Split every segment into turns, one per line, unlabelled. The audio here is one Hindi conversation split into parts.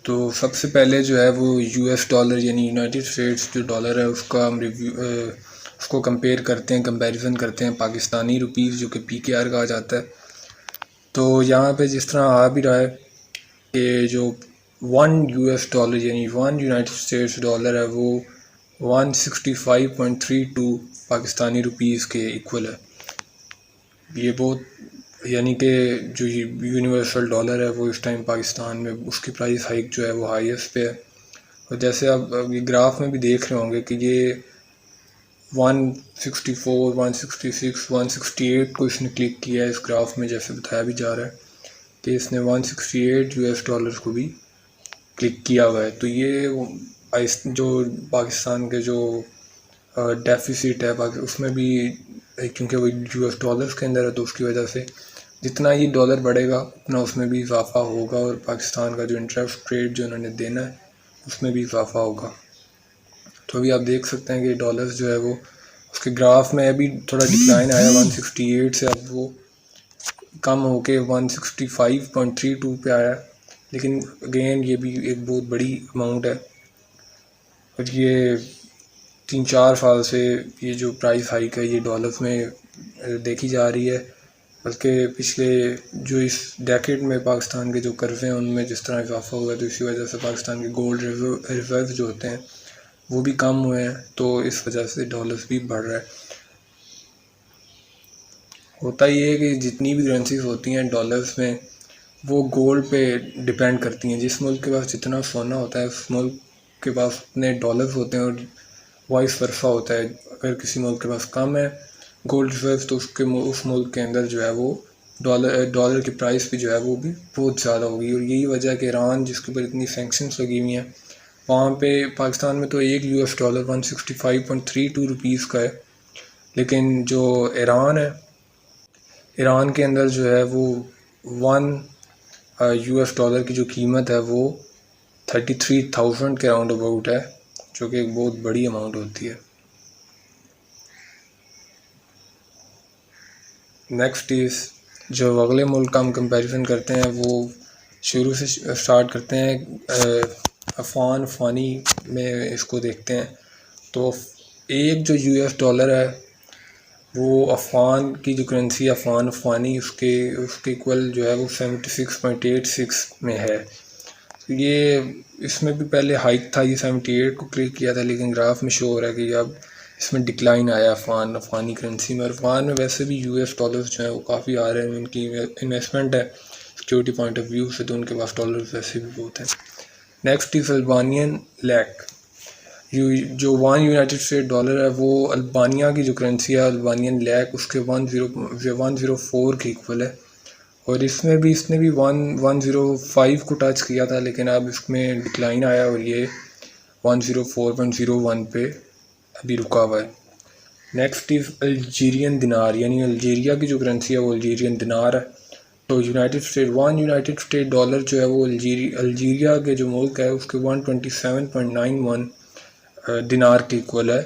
तो सबसे पहले जो है वो यूएस डॉलर यानी यूनाइटेड स्टेट्स जो डॉलर है उसका हम उसको कंपेयर करते हैं, कंपैरिजन करते हैं पाकिस्तानी रुपीस जो कि पीकेआर कहा जाता है। तो यहाँ पे जिस तरह आ भी रहा है कि जो 1 यूएस डॉलर यानी 1 यूनाइटेड स्टेट्स डॉलर है वो 165.32 पाकिस्तानी रुपीस के इक्वल है। ये बहुत यानी कि जो यूनिवर्सल डॉलर है वो इस टाइम पाकिस्तान में उसकी प्राइस हाइक जो है वो हाईएस्ट पे है। और जैसे आप ये ग्राफ में भी देख रहे होंगे कि ये 164, 166, 168 को इसने क्लिक किया है इस ग्राफ में, जैसे बताया भी जा रहा है कि इसने 168 यूएस डॉलर को भी क्लिक किया हुआ है। तो ये जो पाकिस्तान के जो डेफिसिट है उसमें भी, क्योंकि वो यूएस डॉलर्स के अंदर है तो उसकी वजह से जितना ये डॉलर बढ़ेगा उतना उसमें भी इजाफा होगा और पाकिस्तान का जो इंटरेस्ट रेट जो उन्होंने देना है उसमें भी इजाफा होगा। तो अभी आप देख सकते हैं कि डॉलर्स जो है वो उसके ग्राफ में अभी थोड़ा डिक्लाइन आया 168 से, अब वो कम होके 165.32 पे आया। लेकिन अगेन ये भी एक बहुत बड़ी अमाउंट है और ये 3-4 साल से ये जो प्राइस हाइक है ये डॉलर्स में देखी जा रही है। बल्कि पिछले जो इस डेकेड में पाकिस्तान के जो कर्जे हैं उनमें जिस तरह इजाफा हुआ है तो इसी वजह से पाकिस्तान के गोल्ड रिजर्व जो होते हैं वो भी कम हुए हैं, तो इस वजह से डॉलर्स भी बढ़ रहा है। होता ये है कि जितनी भी करेंसीज होती हैं डॉलर्स में वो गोल्ड पे डिपेंड करती हैं। जिस मुल्क के पास जितना सोना होता है उस मुल्क के पास उतने डॉलर्स होते हैं और वाइस वर्सा होता है। अगर किसी मुल्क के पास कम है गोल्ड रिजर्व तो उस मुल्क के अंदर जो है वो डॉलर की प्राइस भी जो है वो भी बहुत ज़्यादा होगी। और यही वजह है कि ईरान जिसके ऊपर इतनी सैंक्शंस लगी हुई हैं वहाँ पे पाकिस्तान में तो एक यूएस डॉलर 165.32 रुपीज़ का है, लेकिन जो ईरान है ईरान के अंदर जो है वो 1 यूएस डॉलर की जो कीमत है वो 33,000 के राउंड अबाउट है, जो कि एक बहुत बड़ी अमाउंट होती है। नेक्स्ट इज़ जो अगले मुल्क का हम कंपैरिजन करते हैं वो शुरू से स्टार्ट करते हैं अफ़गानी में इसको देखते हैं। तो एक जो यूएस डॉलर है वो अफ़गान की जो करेंसी अफ़गानी उसके इक्वल जो है वो 76.86 में है। तो ये इसमें भी पहले हाइक था, ये 78 को क्लिक किया था, लेकिन ग्राफ में शो हो रहा है कि अब इसमें डिक्लाइन आया अफ़गानी करेंसी में। अफ़गान में वैसे भी यूएस डॉलर्स जो हैं वो काफ़ी आ रहे हैं, उनकी इन्वेस्टमेंट है सिक्योरिटी पॉइंट ऑफ व्यू से, तो उनके पास डॉलर्स वैसे भी बहुत हैं। Next is Albanian lek. जो 1 यूनाइटेड स्टेट डॉलर है वो अल्बानिया की जो करेंसी है अल्बानियन लैक उसके 104 के इक्वल है। और इसने भी 105 को टच किया था, लेकिन अब इसमें डिक्लाइन आया और ये 104.01 पे अभी रुका हुआ है। नेक्स्ट इज़ अल्जीरियन दिनार, यानी अल्जीरिया की जो करेंसी है वो अल्जीरियन दिनार है। तो 1 यूनाइटेड स्टेट डॉलर जो है वो अल्जीरिया के जो मुल्क है उसके 127.91 दिनार के इक्वल है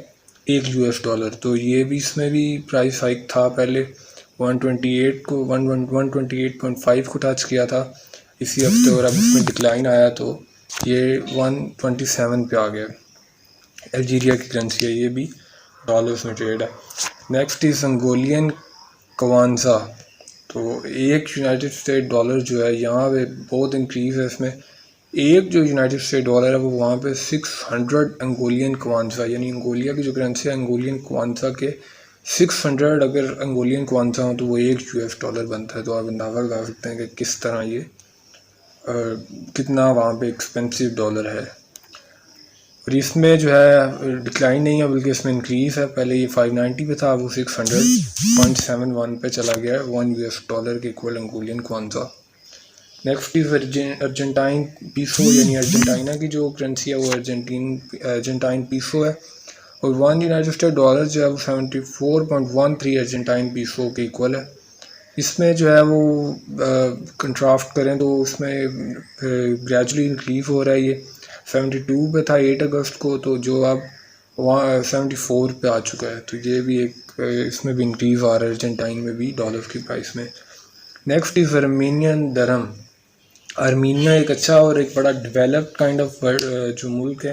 एक यूएस डॉलर। तो ये भी इसमें भी प्राइस हाइक था, पहले 128.5 को टच किया था इसी हफ्ते और अब इसमें डिक्लाइन आया तो ये 127 पे आ गया। अल्जीरिया की करेंसी है, ये भी डॉलर्स में ट्रेड है। Next is Angolan kwanza. तो एक यूनाइटेड स्टेट डॉलर जो है यहाँ पे बहुत इंक्रीज़ है इसमें। एक जो यूनाइटेड स्टेट डॉलर है वो वहाँ पे 600 अंगोलियन कवांसा, यानी अंगोलिया की जो करेंसी है अंगोलियन कवांसा के 600 अगर अंगोलियन कवांसा हो तो वो एक यूएस डॉलर बनता है। तो आप अंदाज़ा लगा सकते हैं कि किस तरह ये कितना वहाँ पे एक्सपेंसिव डॉलर है। और इसमें जो है डिक्लाइन नहीं है बल्कि इसमें इंक्रीज़ है, पहले ये 590 पे था, वो 600.71 पे चला गया 1 यूएस डॉलर के इक्वल अंगोलियन कवांसा। नेक्स्ट इज अर्जेंटाइन पीसो, यानी अर्जेंटीना की जो करेंसी है वो अर्जेंटाइन पीसो है। और 1 यूनाइटेड स्टेट डॉलर जो है वो 74.13 अर्जेंटाइन पीसो के इक्वल है। इसमें जो है वो कंट्रास्ट करें तो उसमें ग्रेजुअली इंक्रीज हो रहा है। ये 72 पे था 8 अगस्त को, तो जो अब 74 पे आ चुका है। तो ये भी एक इसमें भी इंक्रीज आ रहा है अर्जेंटाइन में भी डॉलर की प्राइस में। Next is Armenian dirham. Armenia एक अच्छा और एक बड़ा डेवलप्ड काइंड ऑफ जो मुल्क है,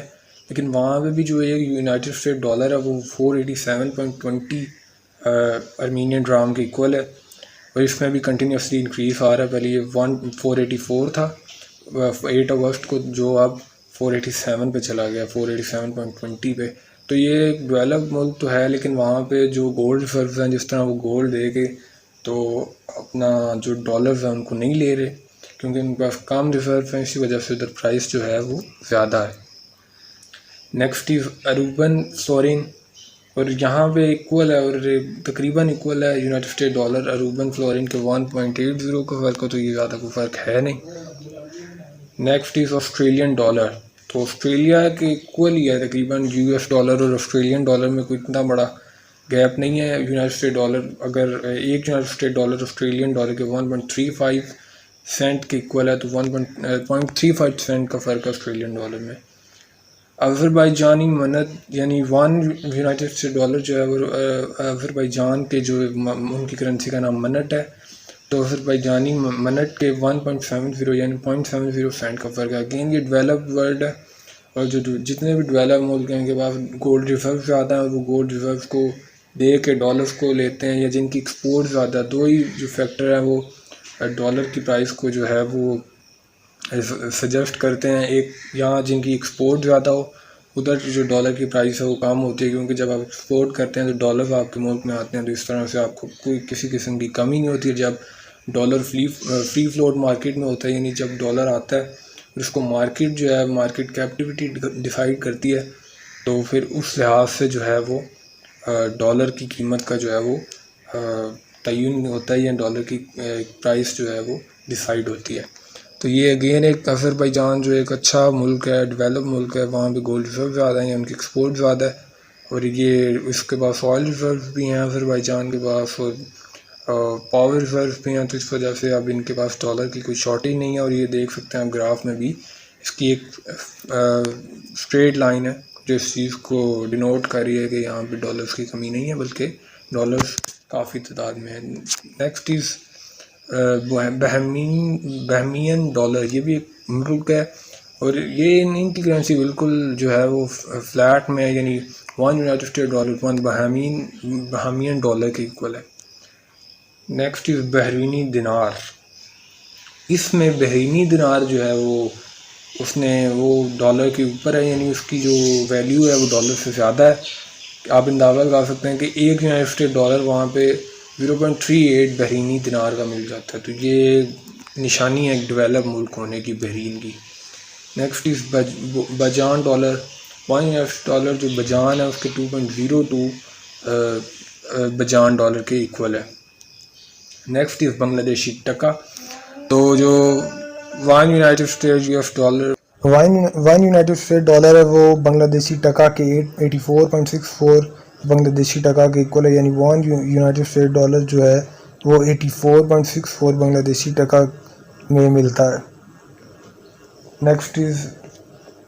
लेकिन वहाँ पे भी जो है यूनाइटेड स्टेट डॉलर है वो 487.20 आर्मीनियन ड्राम के इक्वल है, और इसमें भी कंटिन्यूसली इंक्रीज आ रहा है। पहले ये 484 था 8 अगस्त को, जो अब 487 पे चला गया, 487.20 पे। तो ये एक डेवलप्ड मुल्क तो है, लेकिन वहाँ पे जो गोल्ड रिजर्व्स हैं, जिस तरह वो गोल्ड दे के तो अपना जो डॉलर्स हैं उनको नहीं ले रहे, क्योंकि उनके पास कम रिजर्व हैं, इसी वजह से उधर प्राइस जो है वो ज़्यादा है। नेक्स्ट इज़ अरूबन फ्लोरिन, और यहाँ पे इक्वल है और तकरीबन इक्वल है यूनाइटेड स्टेट डॉलर अरूबन फ्लोरिन के 1.80 का फ़र्क हो, तो ये ज़्यादा कोई फ़र्क है नहीं। नेक्स्ट इज़ ऑस्ट्रेलियन डॉलर, तो ऑस्ट्रेलिया के इक्वल ही है तकरीबन, यूएस डॉलर और ऑस्ट्रेलियन डॉलर में कोई इतना बड़ा गैप नहीं है। यूनाइटेड स्टेट डॉलर, अगर एक United State dollar Australian dollar के 1.35 सेंट के इक्वल है, तो 1.35 सेंट का फ़र्क है ऑस्ट्रेलियन डॉलर में। अज़रबैजानी मनत यानी 1 यूनाइटेड स्टेट डॉलर जो है वो अज़रबैजान के जो उनकी करेंसी का नाम मनट है, तो अज़रबैजानी मनट के 1.70 यानी 0.70 सेंट का फ़र्क है। अगेन ये डेवलप्ड वर्ल्ड है, और जो जितने भी डेवलप मुल्क हैं उनके पास गोल्ड रिजर्व ज़्यादा है, वो गोल्ड रिजर्व को दे के डॉलर्स को लेते हैं, या जिनकी एक्सपोर्ट ज़्यादा, दो ही जो फैक्टर है वो डॉलर की प्राइस को जो है वो सजेस्ट करते हैं। एक, यहाँ जिनकी एक्सपोर्ट ज़्यादा हो उधर जो डॉलर की प्राइस है वो कम होती है, क्योंकि जब आप एक्सपोर्ट करते हैं तो डॉलर आपके मुल्क में आते हैं, तो इस तरह से आपको कोई किसी किस्म की कमी नहीं होती है। जब डॉलर फ्री फ्लोट मार्केट में होता है, यानी जब डॉलर आता है उसको मार्केट जो है मार्केट कैपेसिटी डिसाइड करती है, तो फिर उस लिहाज से जो है वो डॉलर की कीमत का जो है वो तयन होता है, या डॉलर की प्राइस जो है वो डिसाइड होती है। तो ये अगेन एक अज़रबैजान जो एक अच्छा मुल्क है, डेवलप मुल्क है, वहाँ पे गोल्ड रिजर्व ज़्यादा है, उनकी एक्सपोर्ट ज़्यादा है, और ये इसके पास ऑयल रिजर्व भी हैं अज़रबैजान के पास, और पावर रिजर्व भी हैं, तो इस वजह से अब इनके पास डॉलर की कोई शॉर्टेज नहीं है। और ये देख सकते हैं आप ग्राफ में भी, इसकी एक स्ट्रेट लाइन है जो इस चीज़ को डिनोट कर रही है कि यहाँ पे डॉलर्स की कमी नहीं है, बल्कि डॉलर्स काफ़ी तादाद में है। नेक्स्ट इज़ बहमीन डॉलर, ये भी एक मुल्क है, और ये इनकी करेंसी बिल्कुल जो है वो फ्लैट में, यानी 1 यूनाइटेड स्टेट डॉलर 1 बहमीन डॉलर के इक्वल है। नेक्स्ट इज़ बहरीनी दिनार, इसमें बहरीनी दिनार जो है वो वो डॉलर के ऊपर है, यानी उसकी जो वैल्यू है वो डॉलर से ज़्यादा है। आप अंदाज़ा लगा सकते हैं कि एक यूनाइटेड स्टेट डॉलर वहाँ पे 0.38 बहरीनी दिनार का मिल जाता है, तो ये निशानी है एक डेवलप मुल्क होने की बहरीन की। नेक्स्ट इज़ बजान डॉलर, 1 यूएस डॉलर जो बजान है उसके 2.02 बजान डॉलर के इक्वल है। नेक्स्ट इज़ बांग्लादेशी टका, तो जो 1 United state US dollar 1 United State dollar है वो बांग्लादेशी टका के 84.64 बांग्लादेशी टका के इक्वल है, यानी 1 यूनाइटेड स्टेट डॉलर जो है वो 84.64 बांग्लादेशी टका में मिलता है। नेक्स्ट इज़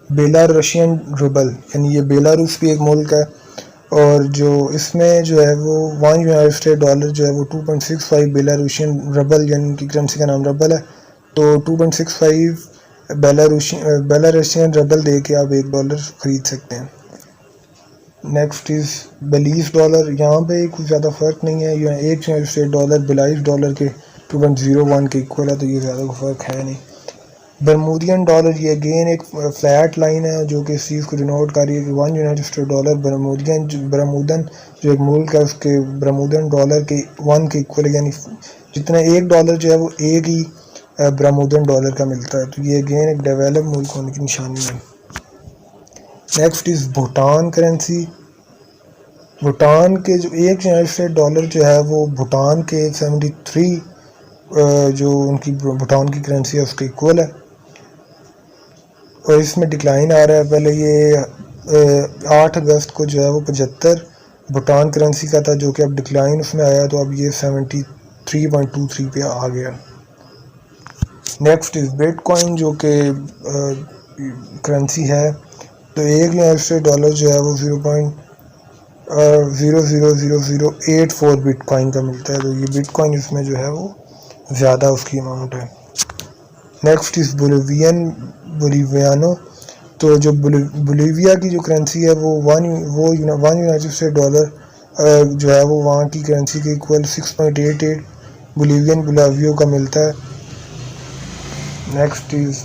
बेलारूसियन रूबल, यानी ये बेलारूस भी एक मुल्क है, और जो इसमें जो है वो 1 यूनाइटेड स्टेट डॉलर जो है वो 2.65 बेलारूसियन रबल, यानी उनकी करेंसी का नाम रबल है, तो 2.65 बेलारूसियन रबल दे के आप $1 ख़रीद सकते हैं। नेक्स्ट इज़ बेलीज़ डॉलर, यहाँ पे कुछ ज़्यादा फ़र्क नहीं है, एक United State dollar Belize dollar के 2.01 के इक्वल है, तो ये ज़्यादा फ़र्क है नहीं। बरमूदियन डॉलर, ये अगेन एक फ्लैट लाइन है जो कि इस चीज़ को डिनोट कर रही है कि 1 यूनाइटेड स्टेट डॉलर बरमूदन जो एक मुल्क है उसके बरमूदन डॉलर के 1 के इक्वल है, यानी जितना $1 जो है वो एक ही बरमूदन डॉलर का मिलता है, तो ये अगेन एक डेवलप मुल्क होने की निशानी है। Next is Bhutan currency, Bhutan के जो 1 यूनाइटेड स्टेट डॉलर जो है वो भूटान के 73 जो उनकी भूटान की करेंसी है उसके इक्वल है, और इसमें डिक्लाइन आ रहा है। पहले ये 8 अगस्त को जो है वो 75 भूटान करेंसी का था, जो कि अब डिक्लाइन उसमें आया, तो अब ये 73.23 पे आ गया। नेक्स्ट इज़ बिटकॉइन, जो कि करेंसी है, तो 1 यूनाइटेड स्टेट डॉलर जो है वो 0.000084 बिटकॉइन का मिलता है, तो ये बिटकॉइन इसमें जो है वो ज़्यादा उसकी अमाउंट है।
Next is boliviano. तो जो बोलिविया की जो करेंसी है वो वन यूनाइटेड स्टेट डॉलर जो है वो वहाँ की करेंसी के इक्वल 6.88 बोलिवियन बोलावियो का मिलता है। नेक्स्ट इज़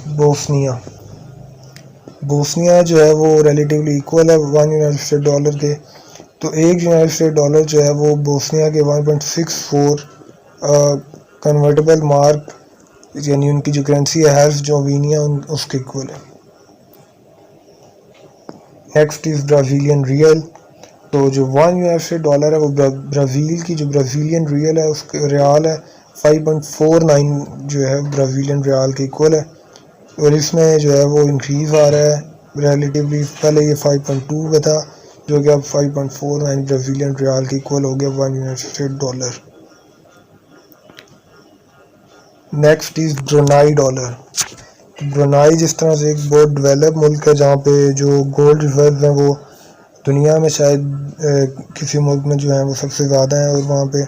बोस्निया जो है वो रिलेटिवली इक्वल है 1 यूनाइटेड स्टेट डॉलर के। तो 1 यूनाइटेड स्टेट डॉलर जो है वो बोस्निया के 1.64 कन्वर्टेबल मार्क यानी उनकी जो करेंसी है हर्ज़गोविना उसके इक्वल है। Next is Brazilian real. तो जो 1 यूनाइटेड स्टेट डॉलर है वो ब्राज़ील की जो ब्राज़ीलियन रियल है उसके रियाल है 5.49 जो है ब्राज़ीलियन रियाल के इक्वल है। और इसमें जो है वो इंक्रीज़ आ रहा है रिलेटिवली। पहले ये 5.2 का था जो कि अब 5.49 ब्राज़ीलियन रियाल के इक्वल हो गया 1 United State dollar. Next is Brunei dollar. Brunei जिस तरह से एक बहुत डेवलप मुल्क है जहाँ पे जो गोल्ड रिजर्व हैं वो दुनिया में शायद किसी मुल्क में जो है वो सबसे ज़्यादा है, और वहाँ पे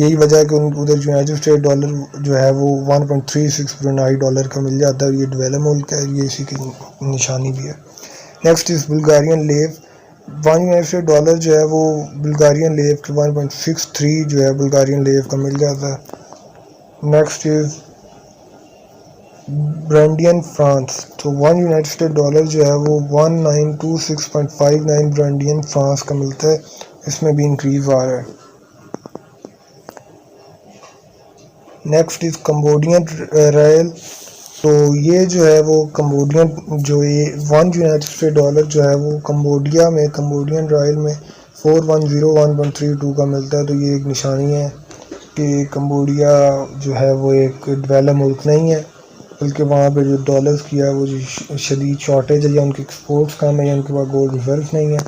यही वजह है कि उधर यूनाइटेड स्टेट डॉलर जो है वो 1.36 ब्रुनाई डॉलर का मिल जाता है। ये डेवलप मुल्क है, ये इसी की निशानी भी है। नेक्स्ट इज़ बुल्गारियन लेव। 1 यूनाइटेड स्टेट डॉलर जो है वो बुल्गारियन लेव के 1.63 जो है बुल्गारियन लेव का मिल जाता है। Next is Burundian francs. तो 1 यूनाइटेड स्टेट डॉलर जो है वो 1926.59 ब्रांडियन फ्रांस का मिलता है। इसमें भी इंक्रीज आ रहा है। Next is Cambodian real. तो ये जो है वो कम्बोडियन जो ये 1 यूनाइटेड स्टेट डॉलर जो है वो कम्बोडिया में कम्बोडियन रियल में 4101.32 का मिलता है। तो ये एक निशानी है कि कम्बोडिया जो है वो एक डेवलप मुल्क नहीं है, बल्कि वहाँ पे जो डॉलर्स की है वो शदीद शॉर्टेज है, या उनके एक्सपोर्ट्स कम है, या उनके पास गोल्ड रिजर्व नहीं है,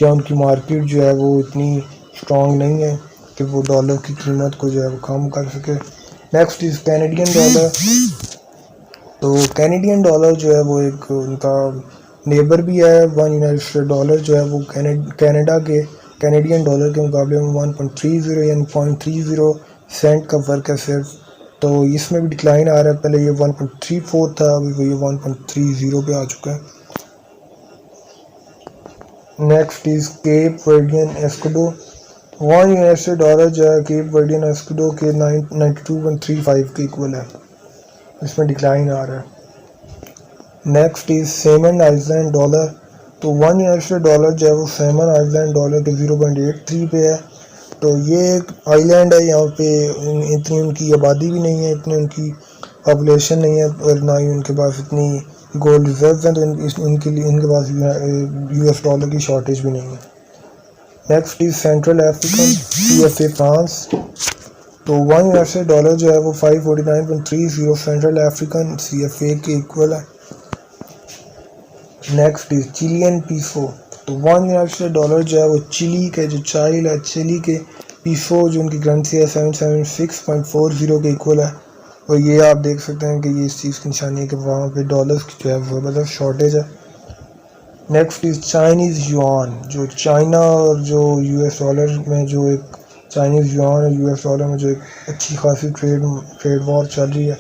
या उनकी मार्केट जो है वो इतनी स्ट्रॉन्ग नहीं है कि वो डॉलर की कीमत को जो है वो कम कर सके। Next is Canadian dollar. तो कैनेडियन डॉलर जो है वो एक उनका नेबर भी है। 1 यूनाइटेड स्टेट डॉलर जो है वो कनाडा के कैनेडियन डॉलर के मुकाबले में 1.30 यानी 0.30 सेंट का फ़र्क है सिर्फ। तो इसमें भी डिक्लाइन आ रहा है, पहले ये 1.34 था, अभी ये 1.30 पे आ चुका है। Next is Cape Verdean escudo. 1 United State dollar जो है केप वर्डियन एस्कुडो के 92.35 के इक्वल है, इसमें डिक्लाइन आ रहा है। Next is semen island dollar. तो 1 यूनाइटेड स्टेट डॉलर जो है वो सेमन आइलैंड डॉलर के 0.83 पे है। तो ये एक आइलैंड है, यहाँ पे इतनी उनकी आबादी भी नहीं है, इतनी उनकी पॉपुलेशन नहीं है, और ना ही उनके पास इतनी गोल्ड रिजर्व हैं, तो इनके लिए इनके पास US डॉलर की शॉर्टेज भी नहीं है। Next is Central African CFA francs. तो 1 यूनाइटेड स्टेट डॉलर जो है वो 549.30 सेंट्रल अफ्रीकन CFA के इक्वल है। Next is Chilean peso. तो 1 यूनाइटेड स्टेट डॉलर जो है वो चिली के जो चाइल है चिली के पीसो जो उनकी करेंसी है 776.40 के इक्वल है। और ये आप देख सकते हैं कि ये इस चीज़ की निशानी है कि वहाँ पे डॉलर्स की जो है ज़बरदस्त शॉर्टेज है। Next is Chinese yuan. जो चाइना और जो US डॉलर में जो एक चाइनीज़ युआन और US डॉलर में जो एक अच्छी खासी ट्रेड वॉर चल रही है,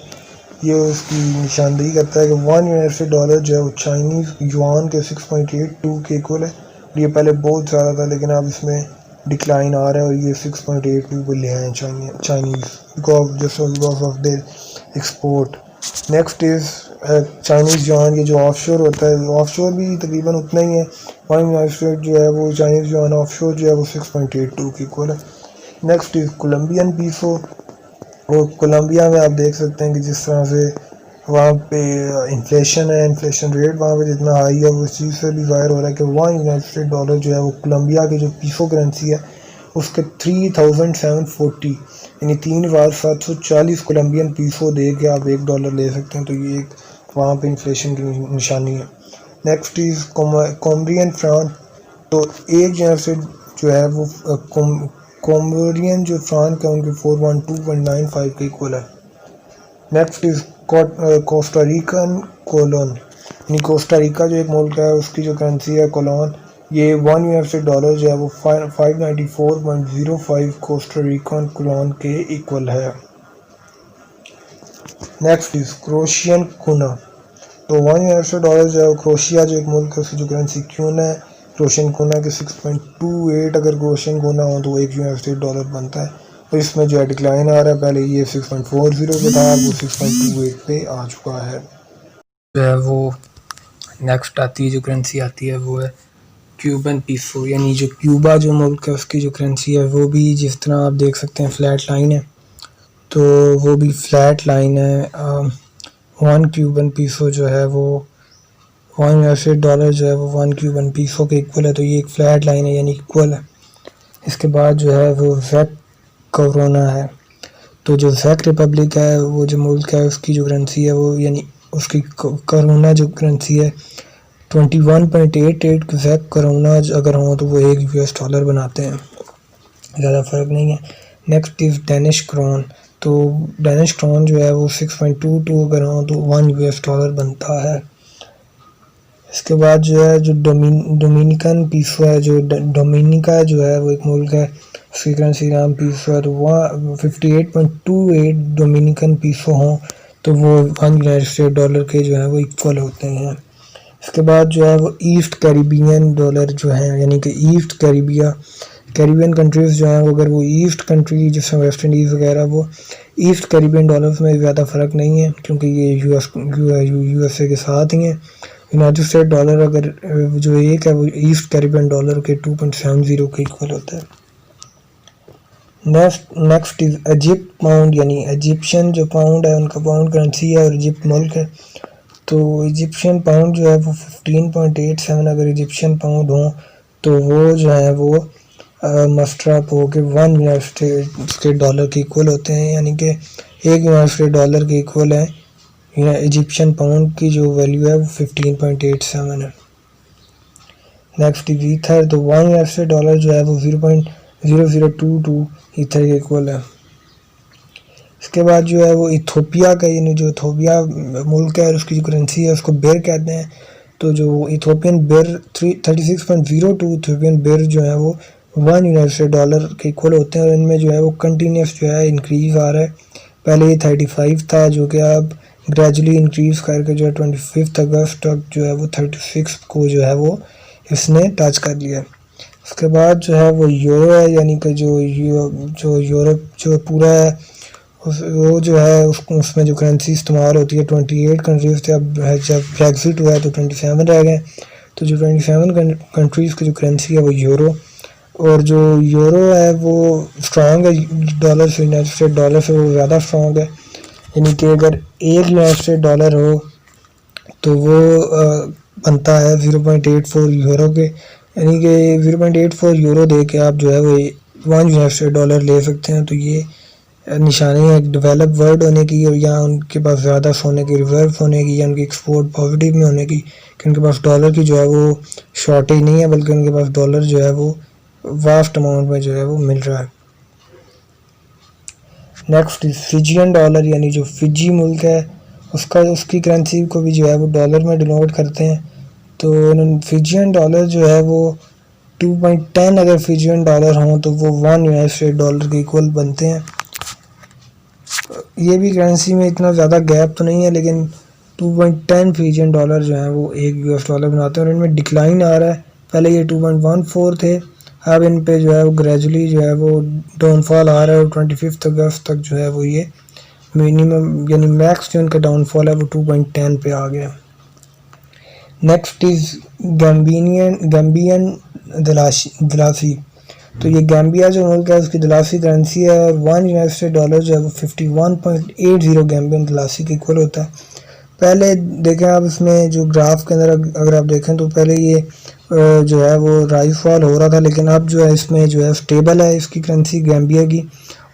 ये उसकी निशानदेही करता है कि 1 यूनाइटेड स्टेट डॉलर जो है वो चाइनीज़ युआन के 6.82 के इक्वल है। ये पहले बहुत ज़्यादा था, लेकिन अब इसमें डिक्लाइन आ रहा है, और ये 6.82 पे ले आए हैं Chinese because of their export. Next is Chinese yuan ये जो ऑफशोर होता है, ऑफशोर भी तकरीबन उतना ही है। 1 यूनाइटेड स्टेट जो है वो चाइनीज़ युआन ऑफशोर जो है वो 6.82 के इक्वल है। Next is Colombian peso. और कोलंबिया में आप देख सकते हैं कि जिस तरह से वहाँ पे इन्फ्लेशन है, इन्फ्लेशन रेट वहाँ पे जितना हाई है, वो इस चीज़ से भी ज़ाहिर हो रहा है कि 1 यूनाइटेड स्टेट डॉलर जो है वो कोलंबिया की जो पीसो करेंसी है उसके 3740 यानी 3740 कोलंबियन पीसो दे के आप $1 ले सकते हैं। तो ये एक वहाँ पे इन्फ्लेशन की निशानी है। Next is Comorian francs. तो 1 यूनाइटेड स्टेट जो है वो कोमोरियन जो फ्रांस का उनके 412.95 के इक्वल है। Next is Costa Rican colon. यानी कोस्टा रिका जो एक मुल्क है उसकी जो करेंसी है कोलोन, ये 1 यूनाइटेड स्टेट डॉलर जो है वो 594.05 कोस्टा रिकन कोलोन के इक्वल है। Next is Croatian kuna। तो $1 जो है क्रोशिया जो एक मुल्क है उसकी जो करेंसी क्यूना है, क्रोशियन kuna के 6.28 अगर क्रोशियन kuna हो तो $1 बनता है। और इसमें जो है डिक्लाइन आ रहा है, पहले ये 6.40 पे था, वो 6.28 पे आ चुका है।
जो है वो नेक्स्ट आती है जो करेंसी आती है वो है क्यूबन पीसो, यानी जो क्यूबा जो मुल्क है उसकी जो करेंसी है वो भी जिस तरह आप देख सकते हैं फ्लैट लाइन है, तो वो भी फ्लैट लाइन है। 1 क्यूबन पीसो जो है वो $1 जो है वो 1 क्यूबन पीसो के इक्वल है, तो ये एक फ्लैट लाइन है यानी इक्वल है। इसके बाद जो है वो जैक कोरोना है, तो जो जैक रिपब्लिक है वो जो मुल्क है उसकी जो करेंसी है वो यानी उसकी कोरोना जो करेंसी है 21.88 जैक कोरोना अगर हो तो वो $1 बनाते हैं, ज़्यादा फ़र्क नहीं है। नेक्स्ट इज़ डेनिश क्रोन, तो डेनिश क्रोन जो है वो 6.22 अगर हो तो $1 बनता है। इसके बाद जो है जो डोमिनिकन पीसो है, जो डोमिनिका जो है वो एक मुल्क है, उसकी करेंसी नाम पीसो है, तो वह 58.28 डोमिनिकन पीसो हों तो वो $1 के जो है वो इक्वल होते हैं। इसके बाद जो है वो ईस्ट कैरिबियन डॉलर जो है, यानी कि ईस्ट कैरिबियन कंट्रीज़ जो हैं वो अगर वो ईस्ट कंट्री जैसे वेस्ट इंडीज़ वगैरह वो ईस्ट कैरिबियन डॉलर्स में ज़्यादा फ़र्क नहीं है क्योंकि ये यूएसए के साथ ही हैं। यूनाइटेड स्टेट डॉलर अगर जो एक है वो ईस्ट कैरिबियन डॉलर के 2.70 के इक्वल होता है। नेक्स्ट इज इजिप्ट पाउंड, यानी इजिप्शियन जो पाउंड है उनका पाउंड करेंसी है और इजिप्ट मुल्क है, तो इजिप्शियन पाउंड जो है वो 15.87 अगर इजिप्शियन पाउंड हो तो वो जो है वो मस्टरअप हो के $1 के इक्वल होते हैं, यानी कि $1 के इक्वल है। इजिप्शियन पाउंड की जो वैल्यू है वो 15.87 है। नेक्स्ट इज ईथर, तो $1 जो है वो 0.0022 ईथर के इक्वल है। इसके बाद जो है वो इथोपिया का, यानी जो इथोपिया मुल्क है और उसकी जो करेंसी है उसको बेर कहते हैं, तो जो इथोपियन बेर 36.02 इथोपियन बेर जो है वो $1 के इक्वल होते हैं और इनमें जो है वो कंटिन्यूस जो है इंक्रीज़ आ रहा है। पहले ये 35 था जो कि अब ग्रेजुअली इंक्रीज़ करके जो है 25 अगस्त तक जो है वो 36 को जो है वो इसने टच कर लिया। उसके बाद जो है वो यूरो है, यानी कि जो यूरोप जो पूरा है वो जो है उसमें जो करेंसी इस्तेमाल होती है 28 कंट्रीज़ थे, अब जब ब्रेक्सिट हुआ है तो 27 रह गए, तो जो 27 कंट्रीज़ की जो करेंसी है वो यूरो, और जो यूरो है वो स्ट्रॉन्ग है डॉलर से, यूनाइटेड स्टेट डॉलर से वो ज़्यादा स्ट्रॉन्ग है, यानी कि अगर एक यूनाइटेड स्टेट डॉलर हो तो वो बनता है 0.84 यूरो के, यानी कि 0.84 यूरो दे के आप जो है वो $1 ले सकते हैं। तो ये निशानी है डेवलप वर्ल्ड होने की, और या उनके पास ज़्यादा सोने की रिजर्व होने की, या उनकी एक्सपोर्ट पॉजिटिव में होने की, कि उनके पास डॉलर की जो है वो शॉर्टेज नहीं है बल्कि उनके पास डॉलर जो है वो वास्ट अमाउंट में जो है वो मिल रहा है। नेक्स्ट फिजियन डॉलर, यानी जो फिजी मुल्क है उसकी करेंसी को भी जो है वो डॉलर में डिनोट करते हैं, तो फिजियन डॉलर जो है वो 2.10 अगर फिजियन डॉलर हों तो वो $1 के इक्वल बनते हैं। ये भी करेंसी में इतना ज़्यादा गैप तो नहीं है, लेकिन 2.10 फिजियन डॉलर जो है वो $1 बनाते हैं और इनमें डिक्लाइन आ रहा है। पहले ये 2.14 थे, अब इन पे जो है वो ग्रेजुअली जो है वो डाउनफॉल आ रहा है और 25 अगस्त तक जो है वो ये मिनिमम यानी मैक्स जो इनका डाउनफॉल है वो 2.10 पे आ गया। नेक्स्ट इज़ गैम्बियन दलासी, तो ये गैम्बिया जो मुल्क है उसकी दलासी करेंसी है और $1 जो है वो 51.80 गैम्बियन दलासी के इक्वल होता है। पहले देखें आप इसमें जो ग्राफ के अंदर अगर आप देखें तो पहले ये जो है वो राइज फॉल हो रहा था, लेकिन अब जो है इसमें जो है स्टेबल है इसकी करेंसी गैम्बिया की,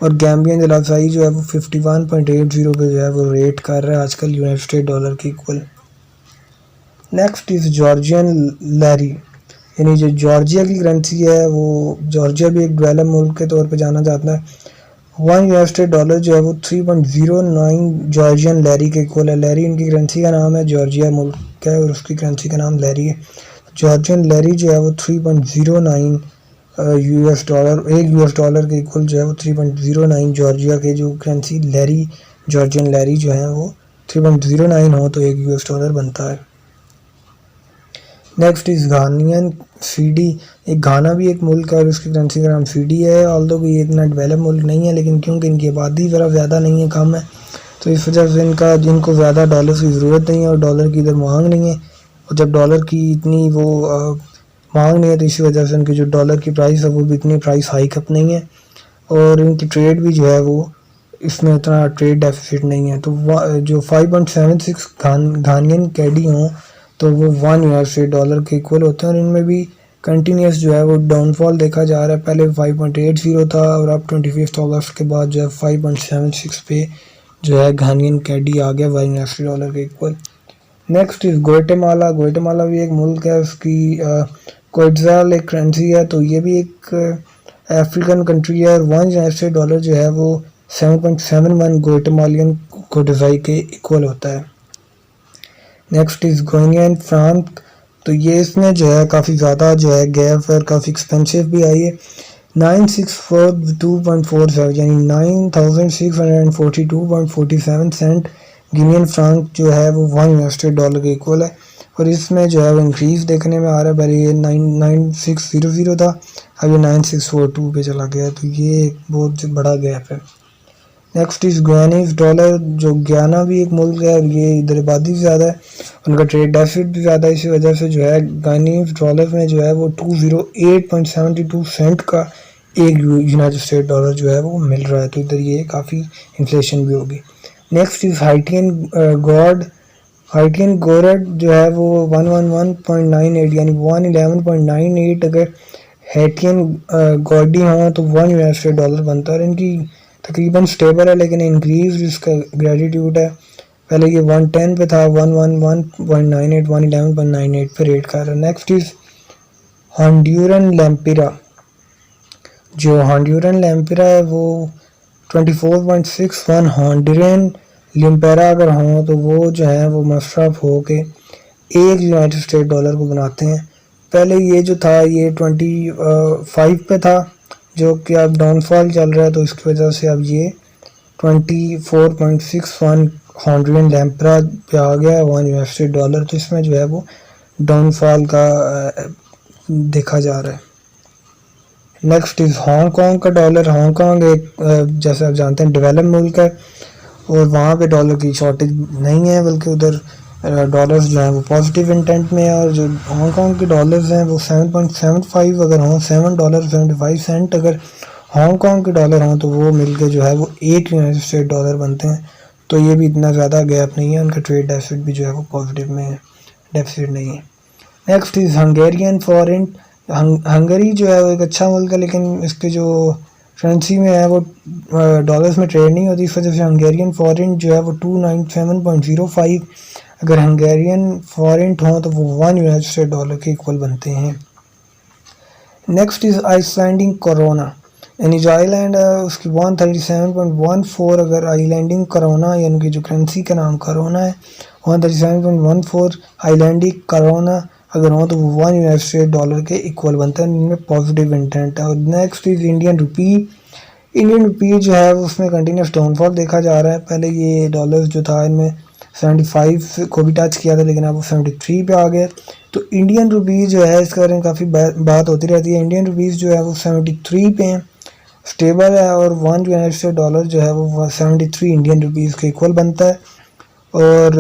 और गैम्बियन दलासी जो है वो 51.80 पे जो है वो रेट कर रहा है आजकल यूनाइटेड स्टेट डॉलर के equal. Next is Georgian Larry, यानी जो जॉर्जिया की करेंसी है वो जॉर्जिया भी एक डेवलप मुल्क के तौर पे जाना जाता है। $1 जो है वो 3.09 जॉर्जियन लैरी के इक्वल है। लैरी इनकी करेंसी का नाम है, जॉर्जिया मुल्क है और उसकी करेंसी का नाम लैरी है। जॉर्जियन लैरी जो है वो 3.09 $1 के इक्वल जो है वो 3.09 जॉर्जिया के जो करेंसी लैरी
जॉर्जियन लैरी जो है वो 3.09 हो तो $1 बनता है। Next is Ghanaian CD. एक घाना भी एक मुल्क है और उसकी करेंसी का नाम सीडी है। ऑल्दो कि ये इतना डेवलप मुल्क नहीं है, लेकिन क्योंकि इनकी आबादी ज़रा ज़्यादा नहीं है, कम है, तो इस वजह से जिनको ज़्यादा डॉलर की ज़रूरत नहीं है और डॉलर की इधर मांग नहीं है, और जब डॉलर की इतनी वो मांग नहीं है तो इसी वजह से उनकी जो डॉलर की प्राइस है वो भी इतनी प्राइस हाइक अप नहीं है, और इनकी ट्रेड भी जो है वो इसमें इतना ट्रेड डेफिसिट नहीं है। तो जो 5.76 घानियन कैडी हों तो वो $1 के इक्वल होते हैं, और इनमें भी कंटिन्यूस जो है वो डाउनफॉल देखा जा रहा है। पहले 5.80 था और अब 25 अगस्त के बाद जो है 5.76 पे जो है घानियन कैडी आ गया $1 के equal. Next is Guatemala. Guatemala भी एक मुल्क है, उसकी क्वाइट्ज़ाल एक करेंसी है, तो ये भी एक अफ्रीकन कंट्री है, और $1 जो है वो 7.71 ग्वाटेमालियन क्वाइट्ज़ाई के इक्वल होता है। Next is Guinean franc. तो ये इसमें जो है काफ़ी ज़्यादा जो है गैप और काफ़ी एक्सपेंसिव भी आई है। 964.47 यानी 9642.47 सेंट गिनियन फ्रांक जो है वो $1 के इक्वल है, और इसमें जो है वो इंक्रीज़ देखने में आ रहा है। पहले ये 9600 था, अब ये 9642 पे चला गया, तो ये एक बहुत बड़ा गैप है। Next is Guyanese dollar. जो गुयाना भी एक मुल्क है और ये इधर आबादी ज़्यादा है, उनका ट्रेड डेफिसिट भी ज़्यादा है, इसी वजह से जो है गुयानीज डॉलर में जो है वो 208.72 सेंट का एक यूनाइटेड स्टेट डॉलर जो है वो मिल रहा है, तो इधर ये काफ़ी इन्फ्लेशन भी होगी। Next is Haitian gourde. Haitian gourde जो है वो 111.98 यानी 111.98 अगर हाइटियन गॉडी हों तो $1 बनता है, और इनकी तकरीबन स्टेबल है, लेकिन इंक्रीज इसका ग्रेटिट्यूड है। पहले ये 110 पे था, 111.98 111.98 पे रेट कर रहा है। Next is Honduran lempira. जो हॉन्ड्यूरन लैम्पिरा है वो 24.61 हॉन्ड्यूरन लिम्पेरा अगर हों तो वो जो है वो मसरफ हो के एक यूनाइटेड स्टेट डॉलर को बनाते हैं। पहले ये जो था ये 25 पे था, जो कि अब डाउनफॉल चल रहा है, तो इसकी वजह से अब ये 24.61 हॉन्ड्यूरन लैम्पेरा पे आ गया है $1। तो इसमें जो है वो डाउनफॉल का देखा जा रहा है। नेक्स्ट इज हांगकांग का डॉलर। हांगकांग एक जैसे आप जानते हैं डेवलप मुल्क है, और वहाँ पे डॉलर की शॉर्टेज नहीं है, बल्कि उधर डॉलर्स जो हैं वो पॉजिटिव इंटेंट में है, और जो हांगकांग के डॉलर्स हैं वो 7.75 अगर हों, $7.75 अगर हांगकांग के डॉलर हों तो वो मिलके जो है वो एक यूनाइटेड स्टेट डॉलर बनते हैं। तो ये भी इतना ज़्यादा गैप नहीं है, उनका ट्रेड डेफिसिट भी जो है वो पॉजिटिव में है, डेफिसिट नहीं है। Next is Hungarian forint. Hungary जो है वो एक अच्छा मुल्क है, लेकिन इसके जो करेंसी में है वो डॉलर्स में ट्रेड नहीं होती, इस वजह से हंगेरियन फॉरेंट जो है वो 297.05 अगर हंगेरियन फॉरेंट हों तो वो $1 के इक्वल बनते हैं। Next is Icelandic krona. यानी जो आइलैंड है उसकी 137.14 अगर आइलैंडिंग कोरोना यानी कि जो करेंसी का नाम कोरोना है 137.14 आइलैंडिंग कोरोना अगर हो तो वो $1 के इक्वल बनता है, इनमें पॉजिटिव इंटेंट है। और next is Indian rupee. Indian rupee जो है उसमें कंटिन्यूस डाउनफॉल देखा जा रहा है। पहले ये डॉलर्स जो था इनमें 75 को भी टच किया था, लेकिन अब वो 73 पे आ गए। तो इंडियन रुपीज़ जो है इसके बारे में काफ़ी बात होती रहती है। इंडियन रुपीज़ जो है वो 73 पे हैं, स्टेबल है, और $1 जो है वो 73 इंडियन रुपीज़ के इक्वल बनता है। और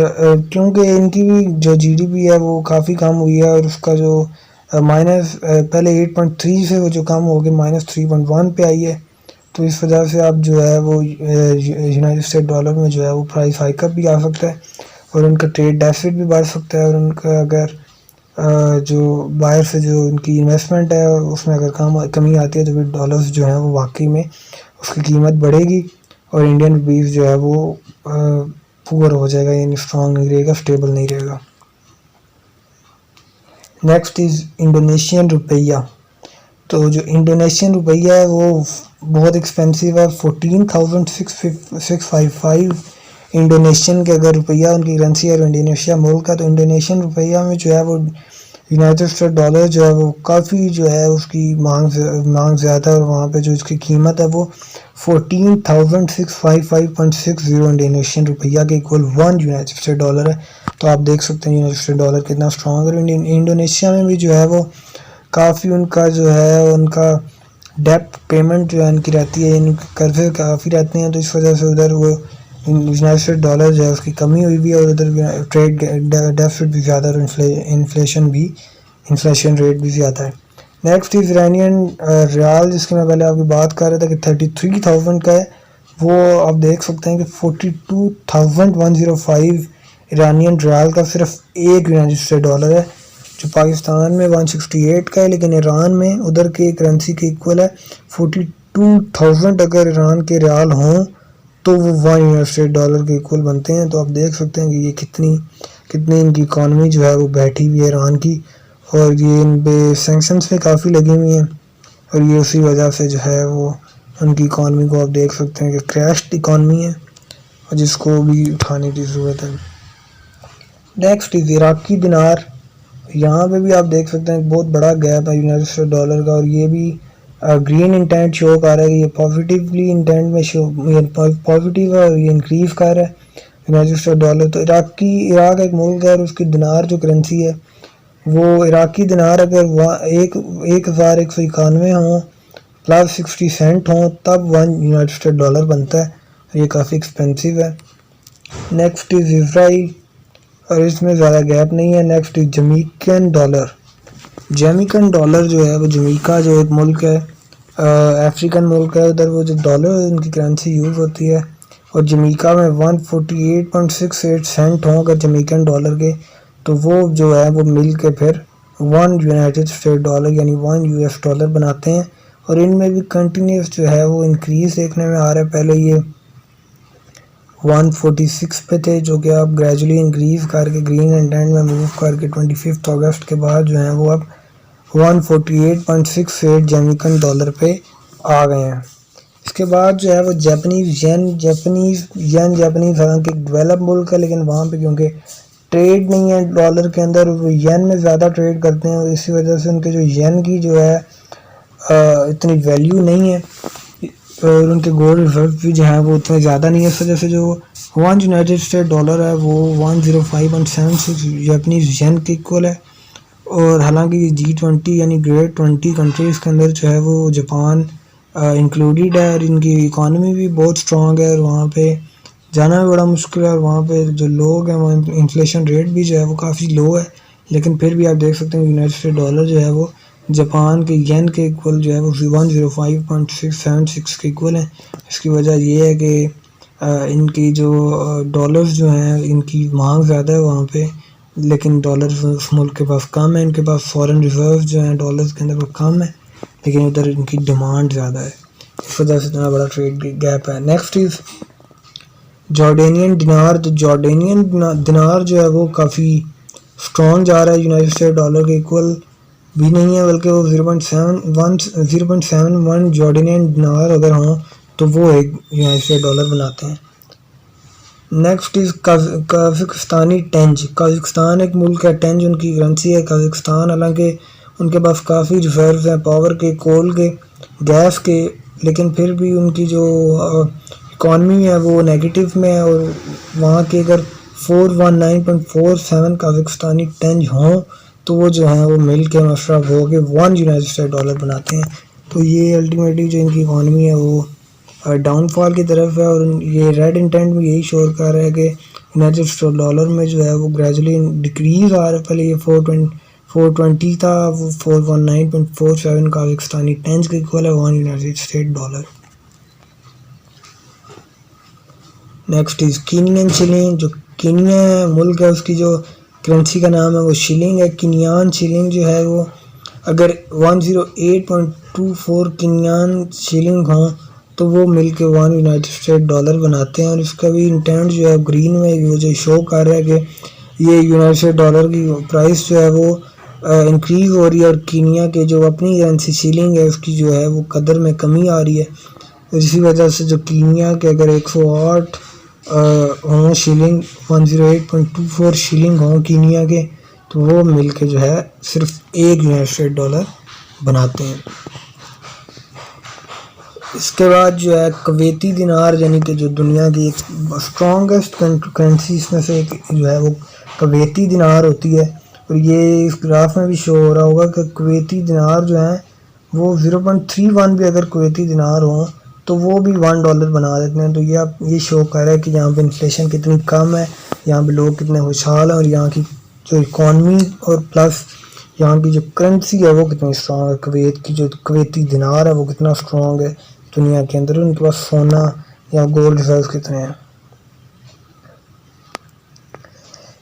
क्योंकि इनकी भी जो जीडीपी है वो काफ़ी कम हुई है, और उसका जो माइनस पहले 8.3 से वो जो कम हो गया -3.1 पे आई है, तो इस वजह से अब जो है वो यूनाइटेड स्टेट डॉलर में जो है वो प्राइस हाइकअप भी आ सकता है, और उनका ट्रेड डेफिसिट भी बढ़ सकता है। और उनका अगर जो बाहर से जो उनकी इन्वेस्टमेंट है उसमें अगर कमी आती है तो फिर डॉलर्स जो है वो वाकई में उसकी कीमत बढ़ेगी, और इंडियन रुपीज़ जो है वो पुअर हो जाएगा, यानी स्ट्रॉन्ग नहीं रहेगा, स्टेबल नहीं रहेगा। Next is Indonesian rupiah. तो जो इंडोनेशियन रुपया है वो बहुत एक्सपेंसिव है, 14,655 इंडोनेशियन के अगर रुपया उनकी करेंसी है, और इंडोनेशिया मुल्क का, तो इंडोनेशियन रुपया में जो है वो यूनाइटेड स्टेट डॉलर जो है वो काफ़ी जो है उसकी मांग ज़्यादा है और वहाँ पे जो इसकी कीमत है वो 14,655.60 इंडोनेशियन रुपया के इक्वल 1 यूनाइटेड स्टेट डॉलर है। तो आप देख सकते हैं यूनाइटेड स्टेट डॉलर कितना स्ट्रॉन्ग है। इंडोनेशिया में भी जो है वो काफ़ी उनका जो है उनका डेप्ट पेमेंट जो है उनकी रहती है, यानी कर्जे काफ़ी रहते हैं, तो इस वजह से उधर वो यूनाइटेड स्टेट डॉलर जो है उसकी कमी हुई भी है और उधर ट्रेड डेफिसिट भी ज़्यादा और इन्फ्लेशन रेट भी ज़्यादा है। नेक्स्ट इज इरानियन रियाल, जिसकी मैं पहले आपकी बात कर रहा था कि 33,000 का है, वो आप देख सकते हैं कि 42,105 ईरानियन रियाल का सिर्फ एक यूनाइटेड स्टेट डॉलर है, जो पाकिस्तान में 168 का है, लेकिन ईरान में उधर के करेंसी के इक्वल है। 42,000 अगर ईरान के रियाल हों तो वो 1 यूनाइटेड स्टेट डॉलर के इक्वल बनते हैं। तो आप देख सकते हैं कि ये कितनी इनकी इकॉनमी जो है वो बैठी हुई है ईरान की, और ये इन पे सैंक्शंस पे काफ़ी लगी हुई हैं, और ये उसी वजह से जो है वो उनकी इकॉनमी को आप देख सकते हैं कि क्रैश्ड इकॉनमी है और जिसको भी उठाने की ज़रूरत है। नेक्स्ट इज इराकी दिनार, यहाँ पे भी आप देख सकते हैं बहुत बड़ा गैप है यूनाइटेड स्टेट डॉलर का, और ये भी ग्रीन इंटेंट शो कर रहा है कि ये पॉजिटिवली इंटेंट में शो पॉजिटिव है और ये इंक्रीज कर रहा है यूनाइटेड स्टेट डॉलर। तो इराक एक मुल्क है और उसकी दिनार जो करेंसी है वो इराकी दिनार अगर 1,191 हों प्लस 60 सेंट हों तब 1 यूनाइटेड स्टेट डॉलर बनता है, ये काफ़ी एक्सपेंसिव है। नेक्स्ट इज इसराइल, और इसमें ज़्यादा गैप नहीं है। नेक्स्ट इज जमीकन डॉलर, जमीकन डॉलर जो है वो जमीका जो एक मुल्क है अफ्रीकन मुल्क है, उधर वो जो डॉलर उनकी करेंसी यूज़ होती है, और जमीका में 148.68 सेंट हों अगर जमीकन डॉलर के, तो वो जो है वो मिल के फिर 1 यूनाइटेड स्टेट डॉलर यानी 1 यूएस डॉलर बनाते हैं। और इनमें भी कंटिन्यूस जो है वो इंक्रीज देखने में आ रहा है। पहले ये 146 पे थे, जो कि आप ग्रेजुअली इंक्रीज करके ग्रीन इंटेंट में मूव करके 25 अगस्त के बाद जो है वो अब 148.68 जमीकन डॉलर पे आ गए हैं। इसके बाद जो है वो जापानीज येन हालांकि डेवलप मुल्क है, लेकिन वहाँ पे क्योंकि ट्रेड नहीं है डॉलर के अंदर, वो येन में ज़्यादा ट्रेड करते हैं, इसी वजह से उनके जो येन की जो है इतनी वैल्यू नहीं है, और उनके गोल्ड रिजर्व भी जो है वो उतने ज़्यादा नहीं है। इस वजह से जो 1 यूनाइटेड स्टेट डॉलर है वो 105.76 जापानीज येन के इक्वल है। और हालांकि G20 यानी ग्रेट 20 कंट्रीज़ के अंदर जो है वो जापान इंक्लूडेड है, और इनकी इकॉनमी भी बहुत स्ट्रॉन्ग है, और वहाँ पे जाना भी बड़ा मुश्किल है, और वहाँ पे जो लोग हैं वो इन्फ्लेशन रेट भी जो है वो काफ़ी लो है, लेकिन फिर भी आप देख सकते हैं यूनाइटेड स्टेट डॉलर जो है वो जापान के येन के इक्वल जो है वो 105.676 के इक्वल है। इसकी वजह ये है कि इनकी जो डॉलर्स जो हैं इनकी मांग ज़्यादा है वहाँ पे, लेकिन डॉलर्स उस मुल्क के पास कम है, इनके पास फॉरेन रिजर्व जो हैं डॉलर्स के अंदर वो कम है, लेकिन उधर इनकी डिमांड ज़्यादा है, इस वजह से इतना बड़ा ट्रेड गैप है। नेक्स्ट इज़ जॉर्डेनियन दिनार, तो जॉर्डेनियन दिनार जो है वो काफ़ी स्ट्रॉन्ग जा रहा है, यूनाइटेड स्टेट डॉलर के इक्वल भी नहीं है, बल्कि वो 0.71 जॉर्डेनियन दिनार अगर हों तो वो एक यूनाइटेड स्टेट डॉलर बनाते हैं। नेक्स्ट इज कजाकिस्तानी टेंज, कजाकिस्तान एक मुल्क है, टेंज उनकी करेंसी है। कजाकिस्तान हालांकि उनके पास काफ़ी रिजर्व हैं पावर के, कोल के, गैस के, लेकिन फिर भी उनकी जो इकॉनमी है वो नेगेटिव में है, और वहाँ के अगर 419.47 कजाकिस्तानी टेंज हों तो वो जो है वो मिल के मशरफ हो के 1 यूनाइटेड स्टेट डॉलर बनाते हैं। तो ये अल्टीमेटली जो इनकी इकॉनमी है वो डाउनफॉल की तरफ है, और ये रेड इंटेंट में यही शोर कर रहा है कि यूनाइटेड स्टेट डॉलर में जो है वो ग्रेजुअली डिक्रीज आ रहा है। पहले ये 420 था, वो 419.47 कजाकिस्तानी टेंज के इक्वल है 1 United State dollar. Next is Kenyan shilling, जो कीनिया मुल्क है उसकी जो करेंसी का नाम है वो शिलिंग है। कीनियान शिलिंग जो है वो अगर 108.24 कीनियान शिलिंग हों तो वो मिल के 1 यूनाइटेड स्टेट डॉलर बनाते हैं, और इसका भी इंटेंट जो है ग्रीन में वो जो शो कर रहा है कि ये यूनाइटेड स्टेट डॉलर की प्राइस जो है वो इंक्रीज हो रही है, और कीनिया के जो अपनी करेंसी शिलिंग है उसकी जो है वो कदर में कमी आ रही है। इसी वजह से जो कीनिया के अगर 108 हों शिलिंग, 108.24 शिलिंग हों कीनिया के, तो वो मिल के जो है सिर्फ एक यूनाइटेड स्टेट डॉलर बनाते हैं। इसके बाद जो है कुवैती दिनार, यानी कि जो दुनिया की एक स्ट्रॉन्गेस्ट करेंसी में से एक जो है वो कुवैती दिनार होती है। और ये इस ग्राफ में भी शो हो रहा होगा कि कुवैती दिनार जो है वो 0.31 भी अगर कुवैती दिनार हो तो वो भी $1 बना देते हैं। तो ये आप ये शो कर रहा है कि यहाँ पे इन्फ्लेशन कितनी कम है, यहाँ पे लोग कितने खुशहाल हैं, और यहाँ की जो इकॉनमी और प्लस यहाँ की जो करेंसी है वो कितनी स्ट्रॉन्ग है। कुवैत की जो कुवैती दिनार है वो कितना स्ट्रॉन्ग है दुनिया के अंदर, उनके पास सोना या गोल्ड रिजर्व कितने हैं।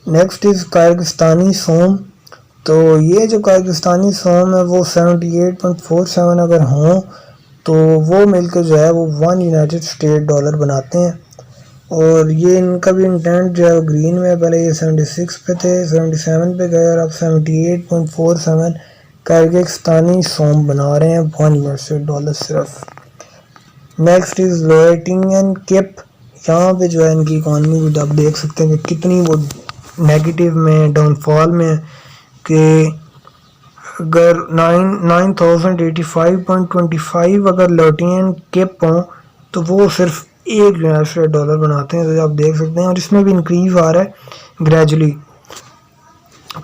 Next is Kyrgyzstani som. तो ये जो किर्गिस्तानी सोम है वो 78.47 अगर हों तो वो मिलकर जो है वो 1 यूनाइटेड स्टेट डॉलर बनाते हैं। और ये इनका भी इंटेंट जो है वो ग्रीन में, पहले ये 76 पे थे, 77 पे गए और अब 78.47 किर्गिस्तानी सोम बना रहे हैं 1 यूनाइटेड स्टेट डॉलर सिर्फ। नेक्स्ट इज लोएटिंगन किप। यहाँ पे जो है इनकी इकॉनमी को आप देख सकते हैं कि कितनी वो नेगेटिव में, डाउनफॉल में, कि अगर 9085.25 अगर लोएटिंगन किप हों तो वो सिर्फ एक यूनाइटेड स्टेट डॉलर बनाते हैं। तो आप देख सकते हैं, और इसमें भी इंक्रीज आ रहा है ग्रेजुअली।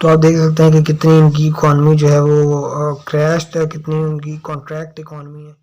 तो आप देख सकते हैं कि कितनी इनकी इकॉनमी जो है वो क्रैश्ड है, कितनी उनकी कॉन्ट्रैक्ट इकॉनमी है।